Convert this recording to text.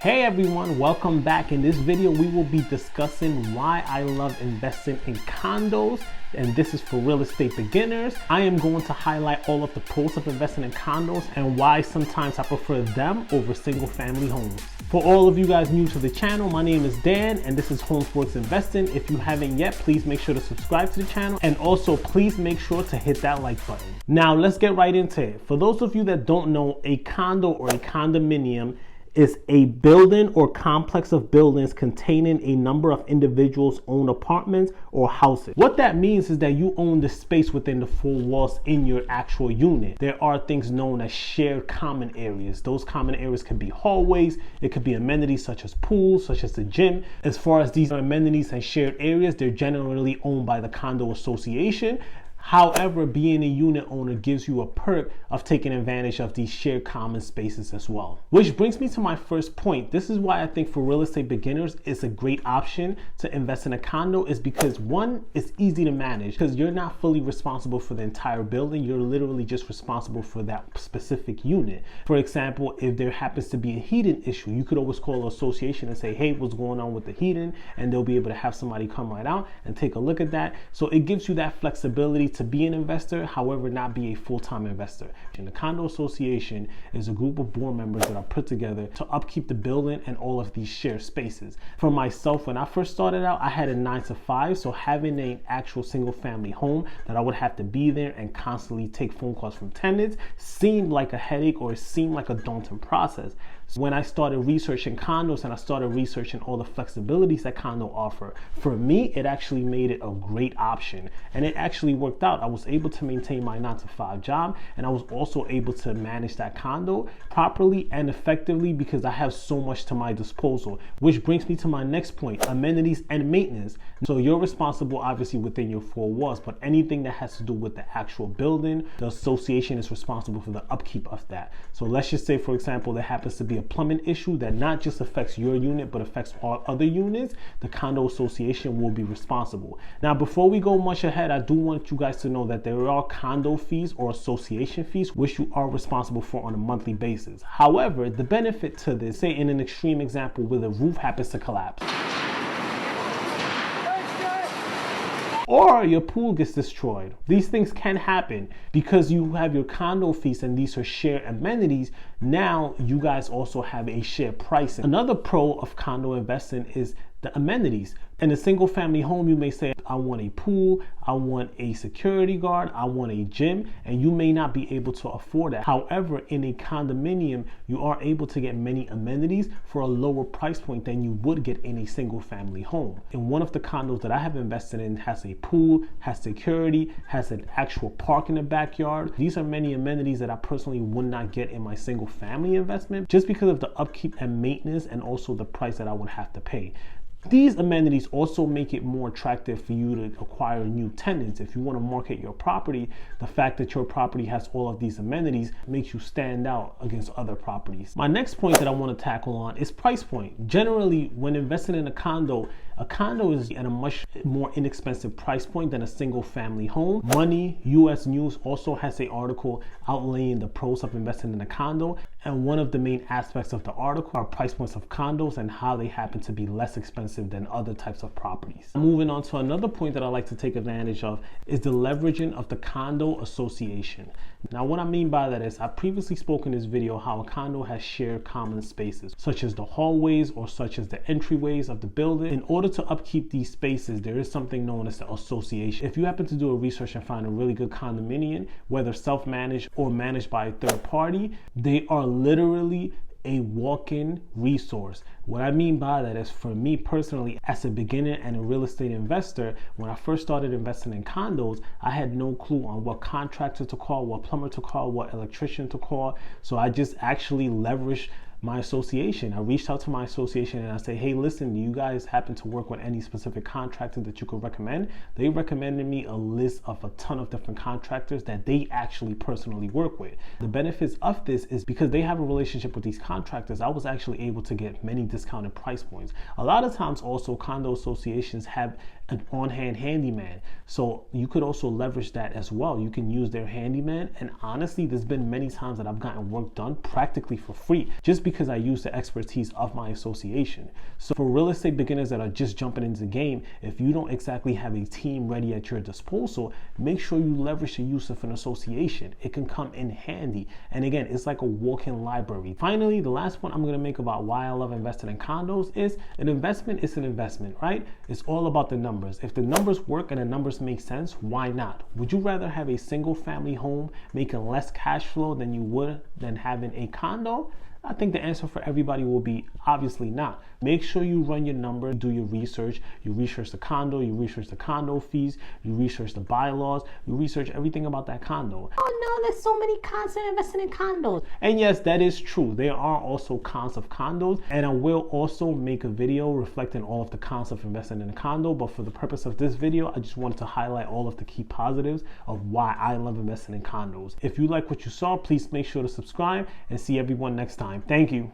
Hey everyone, welcome back. In this video, we will be discussing why I love investing in condos, and this is for real estate beginners. I am going to highlight all of the pros of investing in condos and why sometimes I prefer them over single family homes. For all of you guys new to the channel, my name is Dan and this is Homeworks Investing. If you haven't yet, please make sure to subscribe to the channel and also please make sure to hit that like button. Now let's get right into it. For those of you that don't know, a condo or a condominium is a building or complex of buildings containing a number of individuals' own apartments or houses. What that means is that you own the space within the four walls in your actual unit. There are things known as shared common areas. Those common areas can be hallways, it could be amenities such as pools, such as the gym. As far as these amenities and shared areas, they're generally owned by the condo association. However, being a unit owner gives you a perk of taking advantage of these shared common spaces as well. Which brings me to my first point. This is why I think for real estate beginners, it's a great option to invest in a condo is because one, it's easy to manage because you're not fully responsible for the entire building. You're literally just responsible for that specific unit. For example, if there happens to be a heating issue, you could always call the association and say, hey, what's going on with the heating? And they'll be able to have somebody come right out and take a look at that. So it gives you that flexibility to be an investor, however, not be a full-time investor. And the condo association is a group of board members that are put together to upkeep the building and all of these shared spaces. For myself, when I first started out, I had a 9-to-5, so having an actual single-family home that I would have to be there and constantly take phone calls from tenants seemed like a headache or it seemed like a daunting process. So when I started researching condos and I started researching all the flexibilities that condo offer, for me, it actually made it a great option. And it actually worked out. I was able to maintain my 9-to-5 job and I was also able to manage that condo properly and effectively because I have so much to my disposal. Which brings me to my next point, amenities and maintenance. So you're responsible obviously within your four walls, but anything that has to do with the actual building, the association is responsible for the upkeep of that. So let's just say, for example, there happens to be a plumbing issue that not just affects your unit but affects all other units, the condo association will be responsible. Now before we go much ahead, I do want you guys to know that there are condo fees or association fees which you are responsible for on a monthly basis. However, the benefit to this, say in an extreme example where the roof happens to collapse or your pool gets destroyed. These things can happen because you have your condo fees and these are shared amenities. Now you guys also have a shared pricing. Another pro of condo investing is the amenities. In a single family home, you may say, I want a pool, I want a security guard, I want a gym, and you may not be able to afford that. However, in a condominium, you are able to get many amenities for a lower price point than you would get in a single family home. And one of the condos that I have invested in has a pool, has security, has an actual park in the backyard. These are many amenities that I personally would not get in my single family investment just because of the upkeep and maintenance and also the price that I would have to pay. These amenities also make it more attractive for you to acquire new tenants. If you want to market your property, the fact that your property has all of these amenities makes you stand out against other properties. My next point that I want to tackle on is price point. Generally, when investing in a condo is at a much more inexpensive price point than a single family home. Money US News also has an article outlaying the pros of investing in a condo. And one of the main aspects of the article are price points of condos and how they happen to be less expensive than other types of properties. Moving on to another point that I like to take advantage of is the leveraging of the condo association. Now what I mean by that is I previously spoke in this video how a condo has shared common spaces such as the hallways or such as the entryways of the building. In order to upkeep these spaces, there is something known as the association. If you happen to do a research and find a really good condominium, whether self-managed or managed by a third party, they are literally a walk-in resource. What I mean by that is, for me personally, as a beginner and a real estate investor, when I first started investing in condos, I had no clue on what contractor to call, what plumber to call, what electrician to call. So I just actually leveraged my association. I reached out to my association and I say, hey, listen, do you guys happen to work with any specific contractor that you could recommend? They recommended me a list of a ton of different contractors that they actually personally work with. The benefits of this is because they have a relationship with these contractors, I was actually able to get many discounted price points. A lot of times also condo associations have an on-hand handyman. So you could also leverage that as well. You can use their handyman, and honestly, there's been many times that I've gotten work done practically for free just because I use the expertise of my association. So for real estate beginners that are just jumping into the game, if you don't exactly have a team ready at your disposal, make sure you leverage the use of an association. It can come in handy. And again, it's like a walk-in library. Finally, the last point I'm going to make about why I love investing in condos is an investment is an investment, right? It's all about the numbers. If the numbers work and the numbers make sense, why not? Would you rather have a single family home making less cash flow than you would than having a condo? I think the answer for everybody will be obviously not. Make sure you run your number, do your research. You research the condo, you research the condo fees, you research the bylaws, you research everything about that condo. Oh no, there's so many cons to investing in condos. And yes, that is true. There are also cons of condos, and I will also make a video reflecting all of the cons of investing in a condo. But for the purpose of this video, I just wanted to highlight all of the key positives of why I love investing in condos. If you like what you saw, please make sure to subscribe and see everyone next time. Thank you.